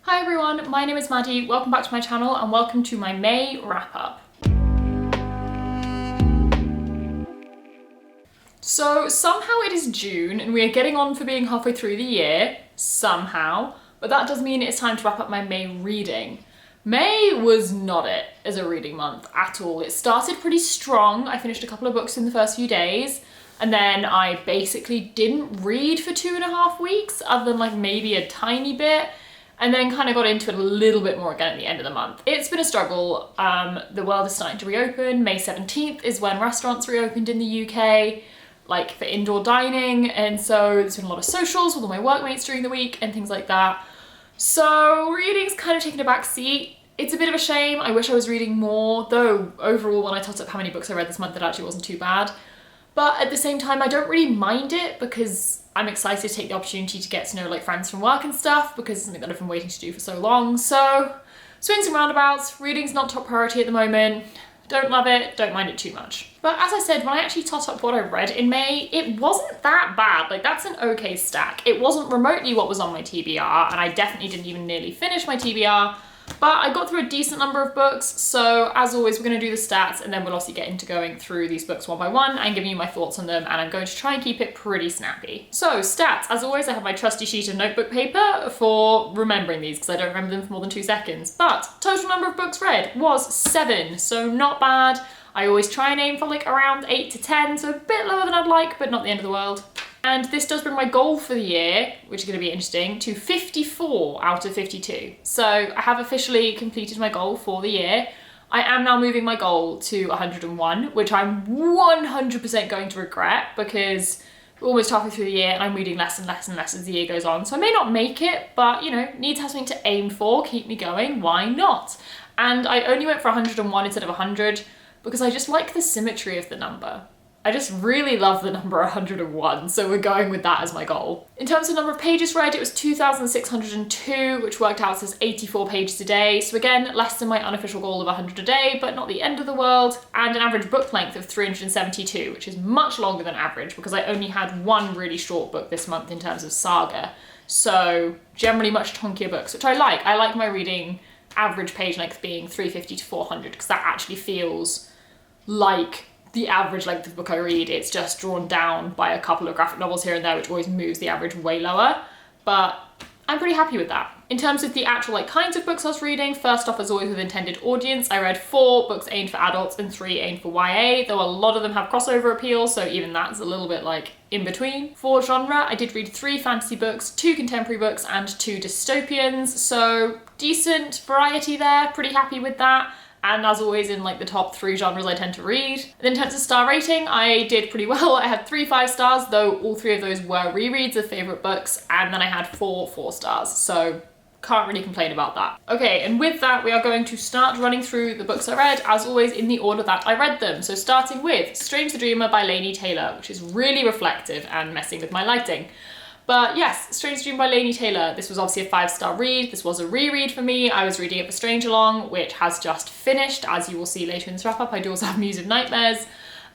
Hi everyone, my name is Maddie, welcome back to my channel and welcome to my May wrap-up. So somehow it is June and we are getting on for being halfway through the year, somehow, but that does mean it's time to wrap up my May reading. May was not it as a reading month at all. It started pretty strong. I finished a couple of books in the first few days and then I basically didn't read for 2.5 weeks other than like maybe a tiny bit. And then kind of got into it a little bit more again at the end of the month. It's been a struggle. The world is starting to reopen. May 17th is when restaurants reopened in the UK, like for indoor dining. And so there's been a lot of socials with all my workmates during the week and things like that. So reading's kind of taken a back seat. It's a bit of a shame. I wish I was reading more, though overall when I tot up how many books I read this month, it actually wasn't too bad. But at the same time, I don't really mind it because I'm excited to take the opportunity to get to know like friends from work and stuff because it's something that I've been waiting to do for so long. So swings and roundabouts, reading's not top priority at the moment. Don't love it, don't mind it too much. But as I said, when I actually tot up what I read in May, it wasn't that bad. Like that's an okay stack. It wasn't remotely what was on my TBR and I definitely didn't even nearly finish my TBR. But I got through a decent number of books, so as always, we're going to do the stats and then we'll obviously get into going through these books one by one and giving you my thoughts on them, and I'm going to try and keep it pretty snappy. So stats, as always, I have my trusty sheet of notebook paper for remembering these because I don't remember them for more than 2 seconds. But total number of books read was 7, so not bad. I always try and aim for like around 8 to 10, so a bit lower than I'd like, but not the end of the world. And this does bring my goal for the year, which is going to be interesting, to 54 out of 52. So I have officially completed my goal for the year. I am now moving my goal to 101, which I'm 100% going to regret because we're almost halfway through the year and I'm reading less and less and less as the year goes on. So I may not make it, but you know, need to have something to aim for, keep me going, why not? And I only went for 101 instead of 100 because I just like the symmetry of the number. I just really love the number 101, so we're going with that as my goal. In terms of number of pages read, it was 2,602, which worked out as 84 pages a day. So again, less than my unofficial goal of 100 a day, but not the end of the world. And an average book length of 372, which is much longer than average because I only had one really short book this month in terms of Saga. So generally much chunkier books, which I like. I like my reading average page length being 350 to 400 because that actually feels like the average length of book I read. It's just drawn down by a couple of graphic novels here and there, which always moves the average way lower, but I'm pretty happy with that. In terms of the actual like kinds of books I was reading, first off, as always with intended audience, I read 4 books aimed for adults and 3 aimed for YA, though a lot of them have crossover appeal, so even that's a little bit like in between. For genre, I did read 3 fantasy books, 2 contemporary books, and 2 dystopians, so decent variety there, pretty happy with that. And as always, in like the top 3 genres I tend to read. And in terms of star rating, I did pretty well. I had 3 5 stars, though all 3 of those were rereads of favourite books, and then I had 4 4 stars, so can't really complain about that. Okay, and with that, we are going to start running through the books I read, as always in the order that I read them. So starting with Strange the Dreamer by Laini Taylor, which is really reflective and messing with my lighting. But yes, Strange Dream by Laini Taylor. This was obviously a 5-star read. This was a reread for me. I was reading it for Strange Along, which has just finished, as you will see later in this wrap up. I do also have Muse of Nightmares.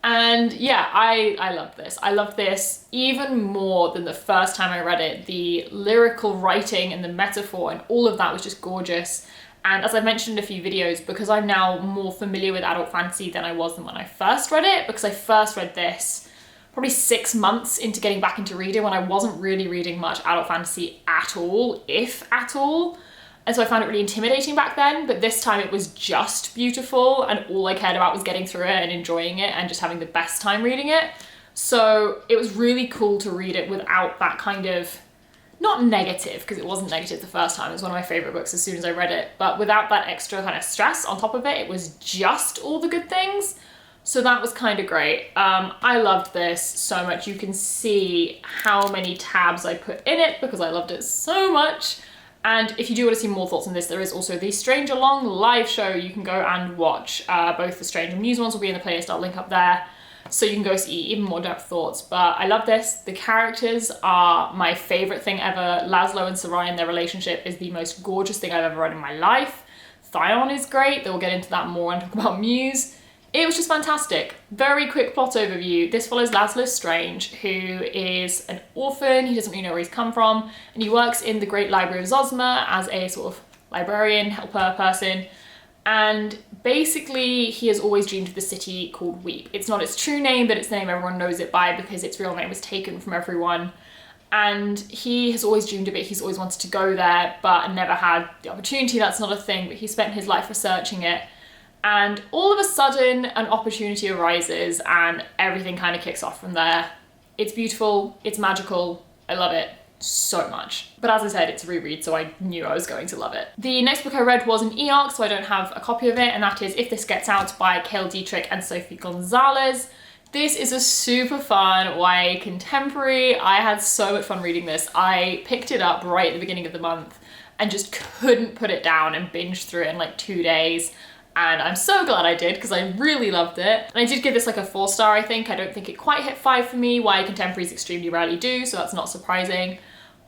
And yeah, I loved this. I loved this even more than the first time I read it. The lyrical writing and the metaphor and all of that was just gorgeous. And as I've mentioned in a few videos, because I'm now more familiar with adult fantasy than I was than when I first read it, because I first read this probably 6 months into getting back into reading when I wasn't really reading much adult fantasy at all, if at all. And so I found it really intimidating back then, but this time it was just beautiful and all I cared about was getting through it and enjoying it and just having the best time reading it. So it was really cool to read it without that kind of, not negative, because it wasn't negative the first time, it was one of my favourite books as soon as I read it, but without that extra kind of stress on top of it, it was just all the good things. So that was kind of great. I loved this so much. You can see how many tabs I put in it because I loved it so much. And if you do want to see more thoughts on this, there is also the Strange Along live show you can go and watch. Both the Strange and Muse ones will be in the playlist. I'll link up there so you can go see even more depth thoughts. But I love this. The characters are my favourite thing ever. Laszlo and Sarai and their relationship is the most gorgeous thing I've ever read in my life. Thyone is great. Though we'll get into that more and talk about Muse. It was just fantastic. Very quick plot overview. This follows Laszlo Strange, who is an orphan. He doesn't really know where he's come from, and he works in the Great Library of Zosma as a sort of librarian, helper person. And basically, he has always dreamed of the city called Weep. It's not its true name, but it's the name everyone knows it by because its real name was taken from everyone. And he has always dreamed of it. He's always wanted to go there, but never had the opportunity. That's not a thing, but he spent his life researching it. And all of a sudden, an opportunity arises and everything kind of kicks off from there. It's beautiful, it's magical, I love it so much. But as I said, it's a reread, so I knew I was going to love it. The next book I read was an e-arc, so I don't have a copy of it, and that is If This Gets Out by Cale Dietrich and Sophie Gonzalez. This is a super fun YA contemporary. I had so much fun reading this. I picked it up right at the beginning of the month and just couldn't put it down and binged through it in like 2 days. And I'm so glad I did because I really loved it. And I did give this like a 4-star, I think. I don't think it quite hit 5 for me. YA contemporaries extremely rarely do, so that's not surprising.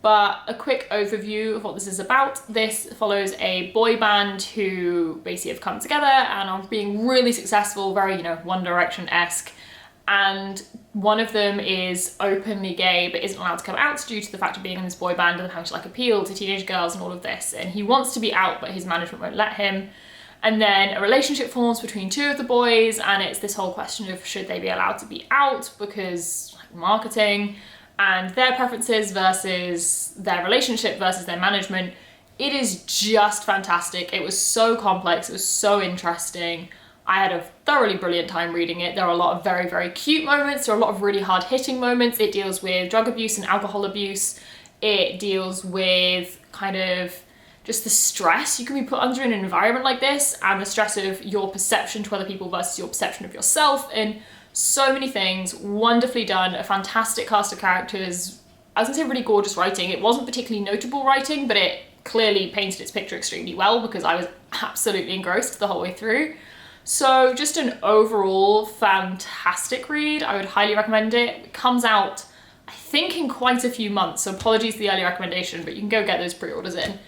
But a quick overview of what this is about. This follows a boy band who basically have come together and are being really successful, very, you know, One Direction-esque. And one of them is openly gay but isn't allowed to come out due to the fact of being in this boy band and having to like appeal to teenage girls and all of this. And he wants to be out, but his management won't let him. And then a relationship forms between 2 of the boys, and it's this whole question of should they be allowed to be out because like, marketing and their preferences versus their relationship versus their management. It is just fantastic. It was so complex, it was so interesting. I had a thoroughly brilliant time reading it. There are a lot of very, very cute moments. There are a lot of really hard-hitting moments. It deals with drug abuse and alcohol abuse. It deals with kind of just the stress you can be put under in an environment like this and the stress of your perception to other people versus your perception of yourself, and so many things. Wonderfully done, a fantastic cast of characters. I was gonna say really gorgeous writing. It wasn't particularly notable writing, but it clearly painted its picture extremely well because I was absolutely engrossed the whole way through. So just an overall fantastic read. I would highly recommend it. It comes out, I think, in quite a few months, so apologies for the early recommendation, but you can go get those pre-orders in.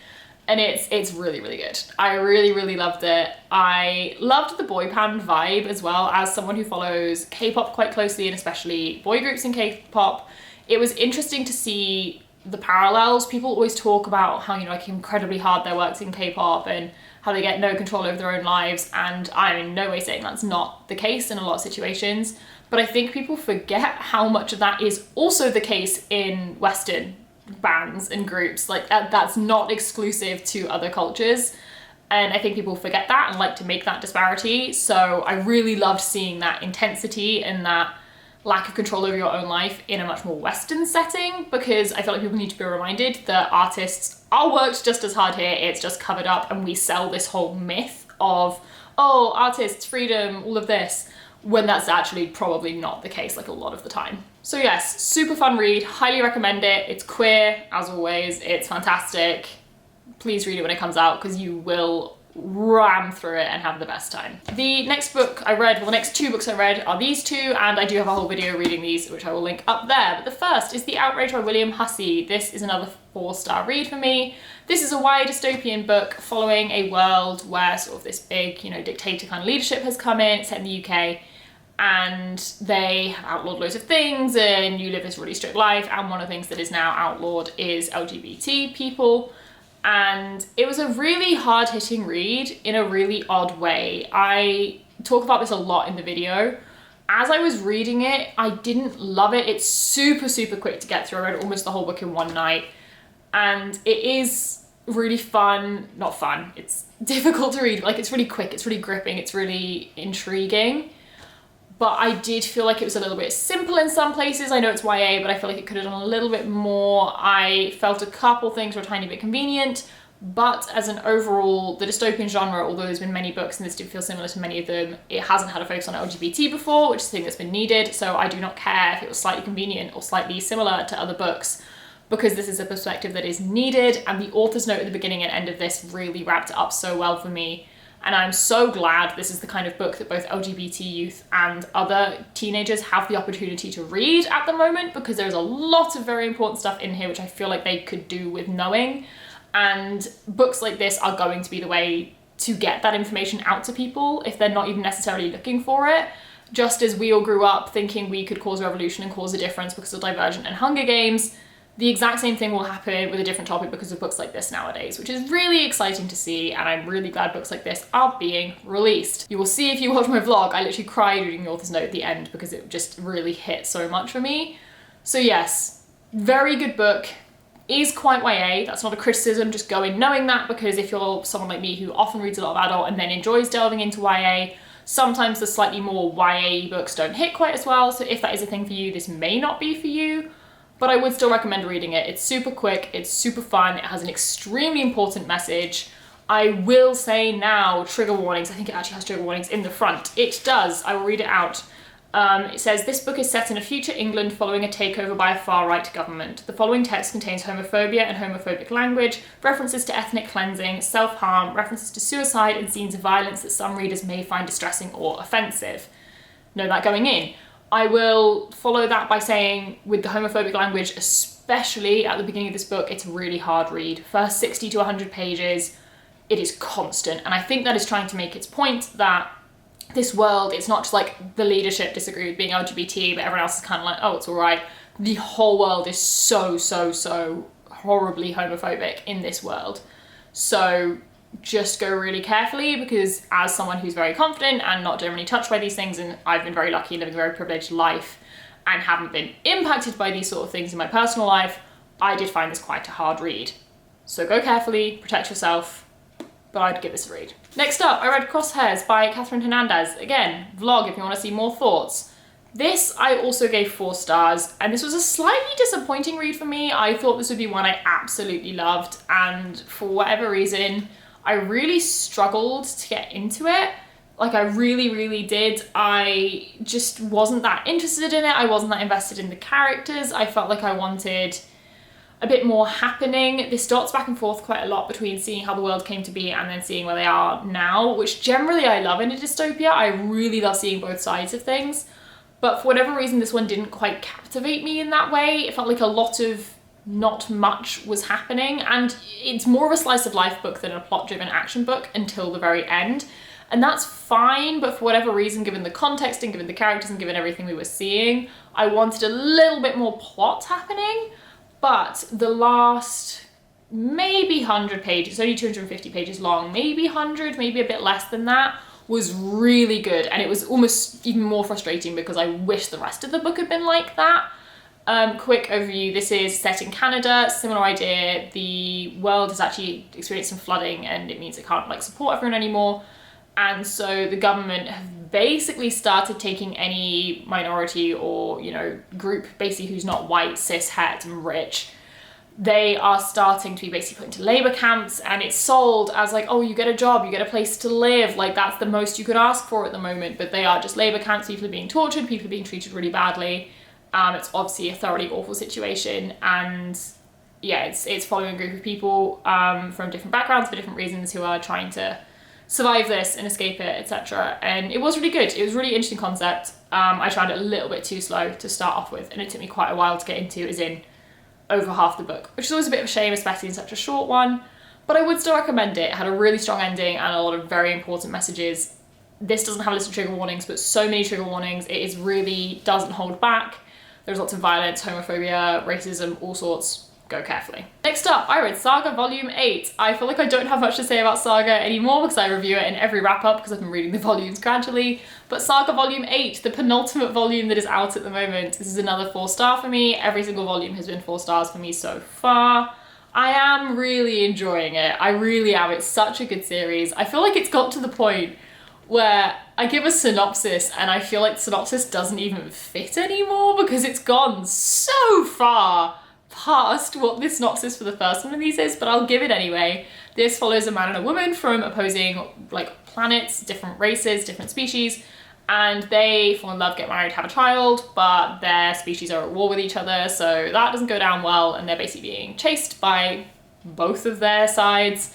And it's really, really good. I really, really loved it. I loved the boy band vibe as well. As someone who follows K-pop quite closely, and especially boy groups in K-pop, it was interesting to see the parallels. People always talk about how, you know, like incredibly hard their work's in K-pop and how they get no control over their own lives. And I'm in no way saying that's not the case in a lot of situations. But I think people forget how much of that is also the case in Western bands and groups. Like that's not exclusive to other cultures, and I think people forget that and like to make that disparity. So I really loved seeing that intensity and that lack of control over your own life in a much more Western setting, because I feel like people need to be reminded that artists are worked just as hard here. It's just covered up, and we sell this whole myth of, oh, artists, freedom, all of this, when that's actually probably not the case like a lot of the time. So yes, super fun read, highly recommend it. It's queer, as always, it's fantastic. Please read it when it comes out because you will ram through it and have the best time. The next book I read, well, the next 2 books I read are these 2, and I do have a whole video reading these, which I will link up there. But the first is The Outrage by William Hussey. This is another 4-star read for me. This is a YA dystopian book following a world where sort of this big, you know, dictator kind of leadership has come in. It's set in the UK. And they have outlawed loads of things, and you live this really strict life, and one of the things that is now outlawed is LGBT people. And it was a really hard-hitting read in a really odd way. I talk about this a lot in the video. As I was reading it, I didn't love it. It's super, super quick to get through. I read almost the whole book in one night. And it is really fun, not fun, it's difficult to read. Like, it's really quick, it's really gripping, it's really intriguing. But I did feel like it was a little bit simple in some places. I know it's YA, but I feel like it could have done a little bit more. I felt a couple things were a tiny bit convenient, but as an overall, the dystopian genre, although there's been many books and this did feel similar to many of them, it hasn't had a focus on LGBT before, which is a thing that's been needed. So I do not care if it was slightly convenient or slightly similar to other books, because this is a perspective that is needed, and the author's note at the beginning and end of this really wrapped it up so well for me. And I'm so glad this is the kind of book that both LGBT youth and other teenagers have the opportunity to read at the moment, because there's a lot of very important stuff in here which I feel like they could do with knowing. And books like this are going to be the way to get that information out to people if they're not even necessarily looking for it. Just as we all grew up thinking we could cause a revolution and cause a difference because of Divergent and Hunger Games, the exact same thing will happen with a different topic because of books like this nowadays, which is really exciting to see, and I'm really glad books like this are being released. You will see if you watch my vlog, I literally cried reading the author's note at the end because it just really hit so much for me. So yes, very good book. Is quite YA, that's not a criticism, just go in knowing that, because if you're someone like me who often reads a lot of adult and then enjoys delving into YA, sometimes the slightly more YA books don't hit quite as well, so if that is a thing for you, this may not be for you, but I would still recommend reading it. It's super quick, it's super fun, it has an extremely important message. I will say now, trigger warnings, I think it actually has trigger warnings in the front. It does, I will read it out. It says, this book is set in a future England following a takeover by a far-right government. The following text contains homophobia and homophobic language, references to ethnic cleansing, self-harm, references to suicide, and scenes of violence that some readers may find distressing or offensive. Know that going in. I will follow that by saying, with the homophobic language, especially at the beginning of this book, it's a really hard read. First 60 to 100 pages, it is constant, and I think that is trying to make its point that this world, it's not just like the leadership disagree with being LGBT, but everyone else is kind of like, oh, it's all right. The whole world is so horribly homophobic in this world. So just go really carefully, because as someone who's very confident and not generally touched by these things, and I've been very lucky living a very privileged life and haven't been impacted by these sort of things in my personal life, I did find this quite a hard read. So go carefully, protect yourself, but I'd give this a read. Next up, I read Crosshairs by Catherine Hernandez. Again, vlog if you want to see more thoughts. This I also gave 4 stars, and this was a slightly disappointing read for me. I thought this would be one I absolutely loved, and for whatever reason, I really struggled to get into it. Like, I really did. I just wasn't that interested in it. I wasn't that invested in the characters. I felt like I wanted a bit more happening. This dots back and forth quite a lot between seeing how the world came to be and then seeing where they are now, which generally I love in a dystopia. I really love seeing both sides of things. But for whatever reason, this one didn't quite captivate me in that way. It felt like a lot of not much was happening, and it's more of a slice of life book than a plot-driven action book until the very end. And that's fine, but for whatever reason, given the context and given the characters and given everything we were seeing, I wanted a little bit more plot happening. But the last maybe 100 pages, only 250 pages long, maybe 100, maybe a bit less than that, was really good. And it was almost even more frustrating because I wish the rest of the book had been like that. Quick overview, this is set in Canada, similar idea. The world has actually experienced some flooding and it means it can't like support everyone anymore. And so the government have basically started taking any minority or, you know, group basically who's not white, cis, het and rich. They are starting to be basically put into labor camps, and it's sold as like, oh, you get a job, you get a place to live. Like, that's the most you could ask for at the moment, but they are just labor camps. People are being tortured, people are being treated really badly. It's obviously a thoroughly awful situation, and yeah, it's following a group of people from different backgrounds for different reasons who are trying to survive this and escape it, etc. And it was really good. It was a really interesting concept. I found it a little bit too slow to start off with, and it took me quite a while to get into, as in over half the book, which is always a bit of a shame, especially in such a short one. But I would still recommend it. It had a really strong ending and a lot of very important messages. This doesn't have a list of trigger warnings, but so many trigger warnings. It is really doesn't hold back. There's lots of violence, homophobia, racism, all sorts. Go carefully. Next up, I read Saga Volume 8. I feel like I don't have much to say about Saga anymore because I review it in every wrap-up because I've been reading the volumes gradually. But Saga Volume 8, the penultimate volume that is out at the moment, this is another 4-star for me. Every single volume has been 4 stars for me so far. I am really enjoying it. I really am. It's such a good series. I feel like it's got to the point where I give a synopsis and I feel like the synopsis doesn't even fit anymore because it's gone so far past what the synopsis for the first one of these is, but I'll give it anyway. This follows a man and a woman from opposing like planets, different races, different species, and they fall in love, get married, have a child, but their species are at war with each other, so that doesn't go down well, and they're basically being chased by both of their sides,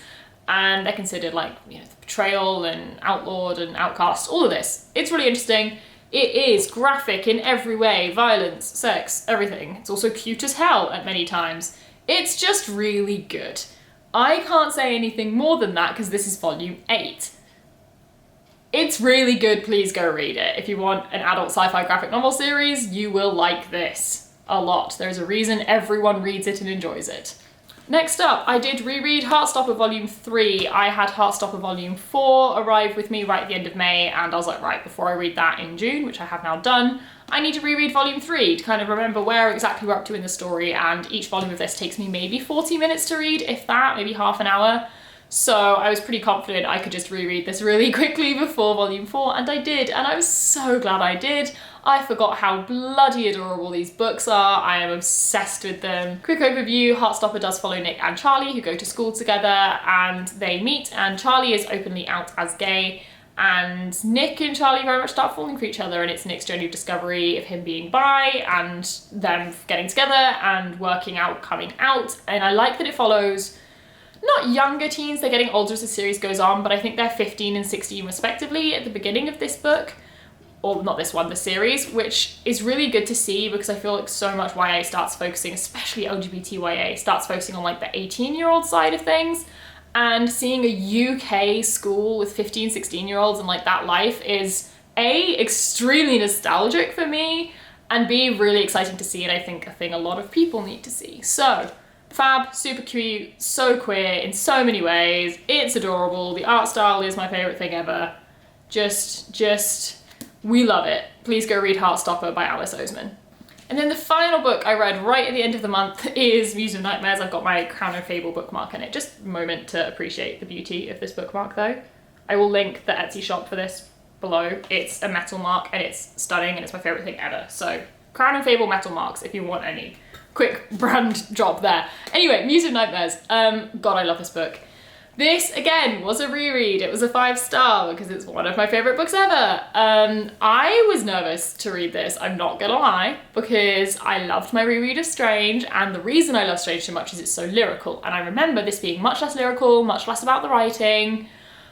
and they're considered like, you know, betrayal and outlawed and outcast, all of this. It's really interesting. It is graphic in every way, violence, sex, everything. It's also cute as hell at many times. It's just really good. I can't say anything more than that because this is volume 8. It's really good, please go read it. If you want an adult sci-fi graphic novel series, you will like this a lot. There's a reason everyone reads it and enjoys it. Next up, I did reread Heartstopper Volume 3. I had Heartstopper Volume 4 arrive with me right at the end of May, and I was like, right, before I read that in June, which I have now done, I need to reread Volume 3 to kind of remember where exactly we're up to in the story, and each volume of this takes me maybe 40 minutes to read, if that, maybe half an hour. So I was pretty confident I could just reread this really quickly before Volume 4, and I did, and I was so glad I did. I forgot how bloody adorable these books are. I am obsessed with them. Quick overview, Heartstopper does follow Nick and Charlie, who go to school together, and they meet, and Charlie is openly out as gay, and Nick and Charlie very much start falling for each other, and it's Nick's journey of discovery of him being bi, and them getting together and working out, coming out, and I like that it follows not younger teens, they're getting older as the series goes on, but I think they're 15 and 16 respectively at the beginning of this book. Or not this one, the series, which is really good to see because I feel like so much YA starts focusing, especially LGBT YA, starts focusing on like the 18-year-old side of things. And seeing a UK school with 15, 16-year-olds and like that life is A, extremely nostalgic for me, and B, really exciting to see, and I think a thing a lot of people need to see. So, fab, super cute, so queer in so many ways, it's adorable, the art style is my favourite thing ever. We love it. Please go read Heartstopper by Alice Oseman. And then the final book I read right at the end of the month is Muse of Nightmares. I've got my Crown and Fable bookmark in it. Just a moment to appreciate the beauty of this bookmark though. I will link the Etsy shop for this below. It's a metal mark and it's stunning and it's my favourite thing ever. So Crown and Fable metal marks if you want any. Quick brand job there. Anyway, Muse of Nightmares. God, I love this book. This, again, was a reread. It was a 5-star because it's one of my favourite books ever. I was nervous to read this, I'm not gonna lie, because I loved my reread of Strange, and the reason I love Strange so much is it's so lyrical, and I remember this being much less lyrical, much less about the writing,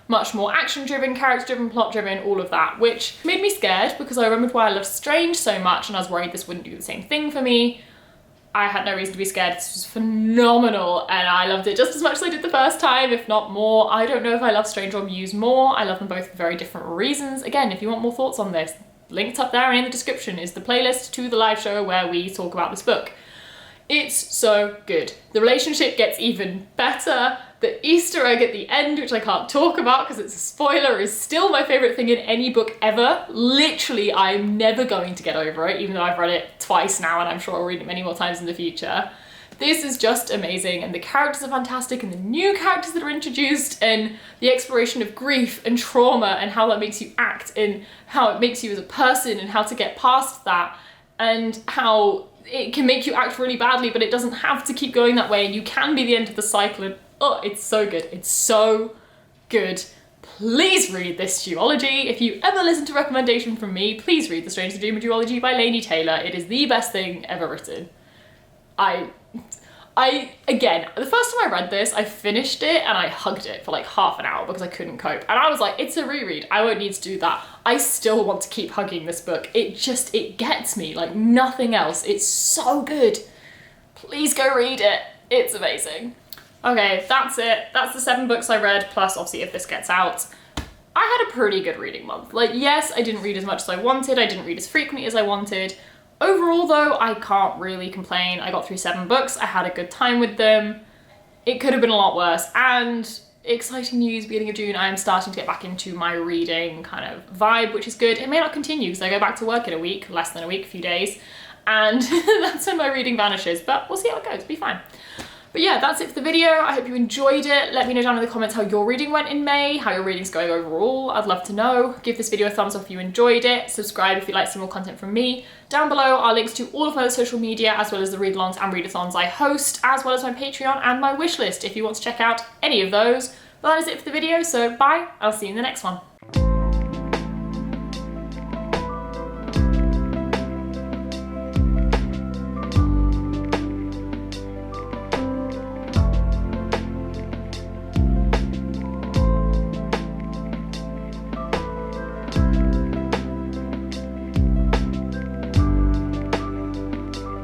much more action-driven, character-driven, plot-driven, all of that, which made me scared because I remembered why I loved Strange so much and I was worried this wouldn't do the same thing for me. I had no reason to be scared. This was phenomenal and I loved it just as much as I did the first time, if not more. I don't know if I love Strange or Muse more. I love them both for very different reasons. Again, if you want more thoughts on this, linked up there and in the description is the playlist to the live show where we talk about this book. It's so good. The relationship gets even better. The Easter egg at the end, which I can't talk about because it's a spoiler, is still my favourite thing in any book ever. Literally, I'm never going to get over it, even though I've read it twice now and I'm sure I'll read it many more times in the future. This is just amazing and the characters are fantastic and the new characters that are introduced and the exploration of grief and trauma and how that makes you act and how it makes you as a person and how to get past that and how it can make you act really badly but it doesn't have to keep going that way and you can be the end of the cycle and oh, it's so good. It's so good. Please read this duology. If you ever listen to a recommendation from me, please read The Strange Dreamer duology by Laini Taylor. It is the best thing ever written. Again, the first time I read this, I finished it and I hugged it for like half an hour because I couldn't cope. And I was like, it's a reread. I won't need to do that. I still want to keep hugging this book. It gets me like nothing else. It's so good. Please go read it. It's amazing. Okay, that's it. That's the 7 books I read, plus obviously if this gets out. I had a pretty good reading month. Like, yes, I didn't read as much as I wanted. I didn't read as frequently as I wanted. Overall though, I can't really complain. I got through 7 books. I had a good time with them. It could have been a lot worse. And exciting news, beginning of June, I am starting to get back into my reading kind of vibe, which is good. It may not continue because I go back to work in a week, less than a week, a few days. And that's when my reading vanishes, but we'll see how it goes, it'll be fine. But yeah, that's it for the video. I hope you enjoyed it. Let me know down in the comments how your reading went in May, how your reading's going overall. I'd love to know. Give this video a thumbs up if you enjoyed it. Subscribe if you like some more content from me. Down below are links to all of my social media, as well as the read-alongs and readathons I host, as well as my Patreon and my wishlist if you want to check out any of those. But that is it for the video, so bye. I'll see you in the next one.